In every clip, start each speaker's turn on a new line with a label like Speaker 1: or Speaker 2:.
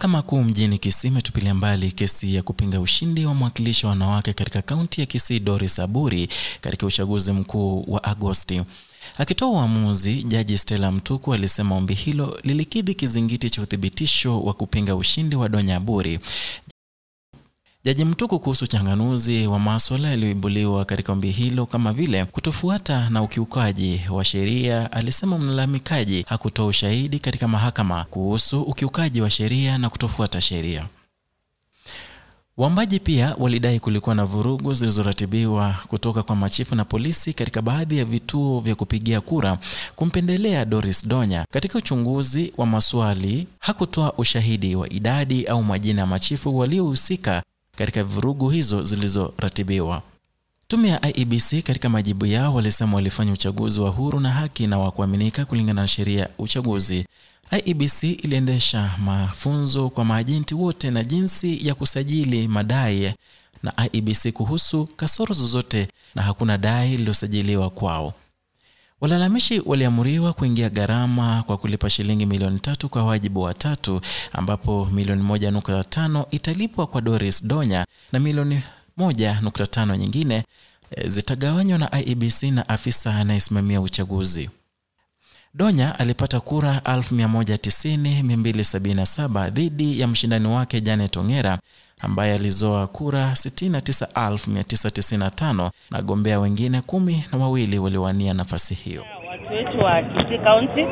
Speaker 1: Mahakama Kuu mjini Kisii imetupilia mbali kesi ya kupinga ushindi wa mwakilishi wa wanawake katika kaunti ya Kisii Doris Aburi katika uchaguzi mkuu wa Agosti. Akitoa uamuzi, Jaji Stella Mtuku alisema ombi hilo lilikidhi kizingiti cha uthibitisho wa kupinga ushindi wa Donya Aburi. Jaji Mtuku kuhusu changanuzi wa masuala yaliyoibuliwa katika ombi hilo kama vile kutofuata na ukiukaji wa sheria, alisema mlalamikaji hakutoa ushahidi katika mahakama kuhusu ukiukaji wa sheria na kutofuata sheria. Waombaji pia walidai kulikuwa na vurugu zilizoratibiwa kutoka kwa machifu na polisi katika baadhi ya vituo vya kupigia kura kumpendelea Doris Donya. Katika uchunguzi wa maswali, hakutoa ushahidi wa idadi au majina ya machifu waliohusika katika vurugu hizo zilizoratibiwa. Tume ya IEBC katika majibu yao walisema walifanya uchaguzi wa huru na haki na wa kuaminika kulingana na sheria ya uchaguzi. IEBC iliendesha mafunzo kwa maajenti wote na jinsi ya kusajili madai na IEBC kuhusu kasoro zozote na hakuna dai lililosajiliwa kwao. Walalamishi waliamuriwa kuingia gharama kwa kulipa shilingi milioni 3 kwa wajibu wa 3, ambapo milioni 1.5 italipwa kwa Doris Donya na milioni 1.5 nyingine zitagawanywa na IEBC na afisa anayesimamia uchaguzi. Donya alipata kura 190,277 dhidi ya mshindani wake Janet Ongera ambaye alizoa kura 69,995 na gombea wengine 12 waliwania nafasi hiyo.
Speaker 2: Watu wetu wa Kisii County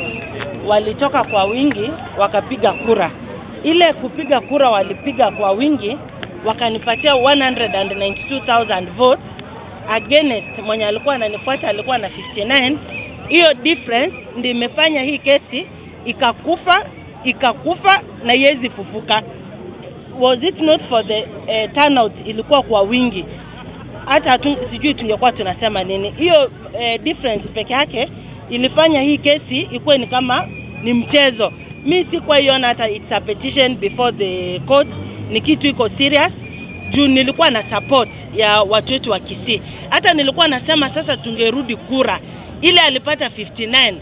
Speaker 2: walitoka kwa wingi wakapiga kura. Ile kupiga kura walipiga kwa wingi, wakanipatia 192,000 votes against mwenye alikuwa ananifuata alikuwa na 59. Hiyo difference ndio imefanya hii kesi ikakufa na iwezi fufuka. Was it not for the turnout ilikuwa kwa wingi, hata sijui tungekuwa tunasema nini. Hiyo difference peke yake ilifanya hii kesi ikuwe ni kama ni mchezo. Mimi sikuwa iona hata it's a petition before the court, ni kitu iko serious. Juu nilikuwa na support ya watu wetu wa Kisii. Hata nilikuwa nasema sasa tungerudi kura. Ile alipata 59,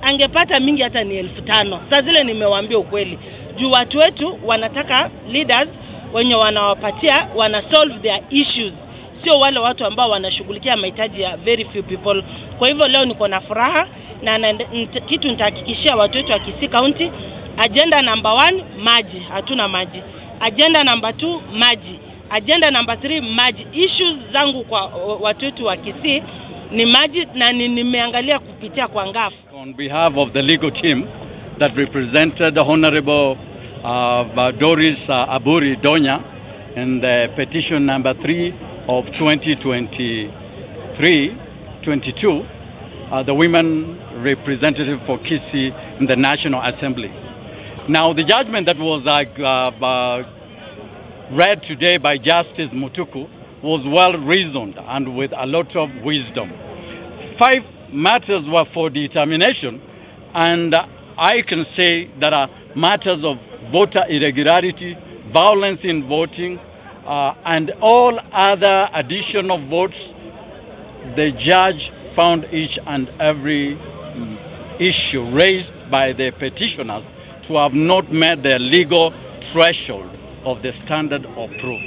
Speaker 2: angepata mingi hata ni 5,000. Sasa zile nimewaambia ukweli. Juu watu wetu wanataka leaders wenye wanawapatia wana solve their issues, sio wale watu ambao wanashughulikia mahitaji ya very few people. Kwa hivyo leo niko na furaha na kitu nitahakikishia watu wetu wa Kisii County. Agenda number 1 maji, hatuna maji. Agenda number 2 maji. Agenda number 3 maji. Issues zangu kwa watu wetu wa Kisii ni maji na nimeangalia kupitia kwa ngafu.
Speaker 3: On behalf of the legal team that represented the Honorable Doris Aburi Donya and petition number 3 of 2023-22, the women representative for Kisii in the National Assembly. Now the judgment that was read today by Justice Mtuku was well reasoned and with a lot of wisdom. 5 matters were for determination, and I can say that are matters of voter irregularity, violence in voting, and all other additional votes. The judge found each and every issue raised by the petitioners to have not met the legal threshold of the standard of proof.